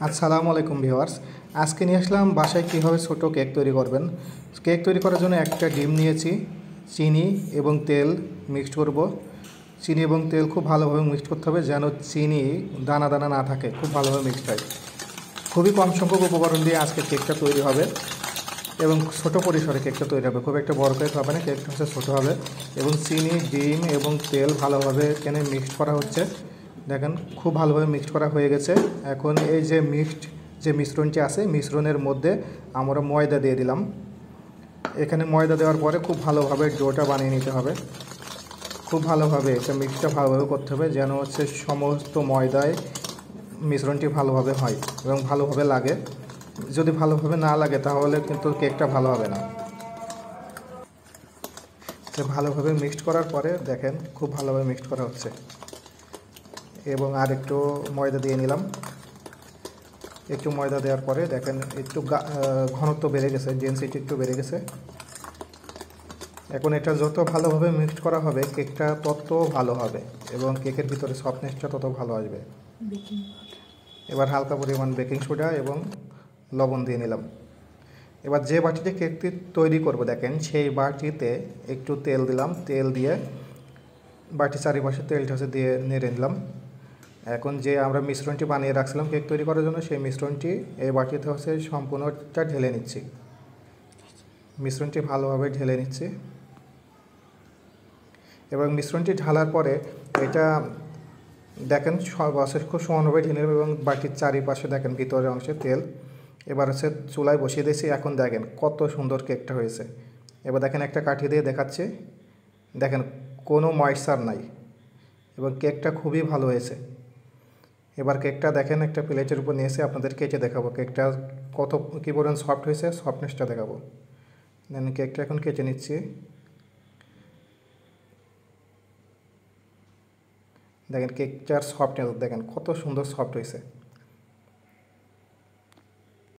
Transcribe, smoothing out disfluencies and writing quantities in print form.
আসসালামু আলাইকুম ভিউয়ার্স। আজকে নিয়ে আসলাম বাসায় কীভাবে ছোট কেক তৈরি করবেন। কেক তৈরি করার জন্য একটা ডিম নিয়েছি, চিনি এবং তেল মিক্সড করব। চিনি এবং তেল খুব ভালোভাবে মিক্সড করতে হবে, যেন চিনি দানা দানা না থাকে, খুব ভালোভাবে মিক্সড হয়। খুবই কম সংখ্যক উপকরণ দিয়ে আজকে কেকটা তৈরি হবে এবং ছোট পরিসরে কেকটা তৈরি হবে। খুব একটা বড় কেক হবে না, কেকটা হচ্ছে ছোটো হবে। এবং চিনি, ডিম এবং তেল ভালোভাবে এখানে মিক্সড করা হচ্ছে। দেখেন খুব ভালোভাবে মিক্সড করা হয়ে গেছে। এখন এই যে মিশ্রণটি আছে, মিশ্রণের মধ্যে আমরা ময়দা দিয়ে দিলাম। এখানে ময়দা দেওয়ার পরে খুব ভালোভাবে ডোটা বানিয়ে নিতে হবে। খুব ভালোভাবে এটা মিক্সটা ভালোভাবে করতে হবে, যেন হচ্ছে সমস্ত ময়দায় মিশ্রণটি ভালোভাবে হয় এবং ভালোভাবে লাগে। যদি ভালোভাবে না লাগে তাহলে কিন্তু কেকটা ভালো হবে না। তো ভালোভাবে মিক্সড করার পরে দেখেন খুব ভালোভাবে মিক্সড করা হচ্ছে। এবং আর একটু ময়দা দিয়ে নিলাম। একটু ময়দা দেওয়ার পরে দেখেন একটু ঘনত্ব বেড়ে গেছে, ডেনসিটি একটু বেড়ে গেছে। এখন এটা যত ভালোভাবে মিক্সড করা হবে কেকটা তত ভালো হবে এবং কেকের ভিতরে সফটনেসটা তত ভালো আসবে। এবার হালকা পরিমাণ বেকিং সোডা এবং লবণ দিয়ে নিলাম। এবার যে বাটিতে কেকটি তৈরি করব দেখেন সেই বাটিতে একটু তেল দিলাম। তেল দিয়ে বাটির চারিপাশে তেলটা দিয়ে নেড়ে নিলাম। এখন যে আমরা মিশ্রণটি বানিয়ে রাখছিলাম কেক তৈরি করার জন্য, সেই মিশ্রণটি এই বাটিতে হচ্ছে সম্পূর্ণটা ঢেলে নিচ্ছি। মিশ্রণটি ভালোভাবে ঢেলে নিচ্ছি এবং মিশ্রণটি ঢালার পরে এটা দেখেন খুব সমানভাবে ঢেলে নেবে এবং বাটির চারিপাশে দেখেন ভিতরের অংশে তেল। এবার হচ্ছে চুলায় বসিয়ে দিয়েছি। এখন দেখেন কত সুন্দর কেকটা হয়েছে। এবার দেখেন একটা কাঠি দিয়ে দেখাচ্ছি, দেখেন কোনো ময়েশ্চার নাই এবং কেকটা খুবই ভালো হয়েছে। এবার কেকটা দেখেন একটা প্লেটের উপর নিয়েছে, আপনাদের কেটে দেখাবো কেকটা কত কী পরিমাণ সফট হয়েছে, সফটনেসটা দেখাবো। দেন কেকটা এখন কেটে নিচ্ছি। দেখেন কেকটার সফটনেস দেখেন কত সুন্দর সফট হয়েছে।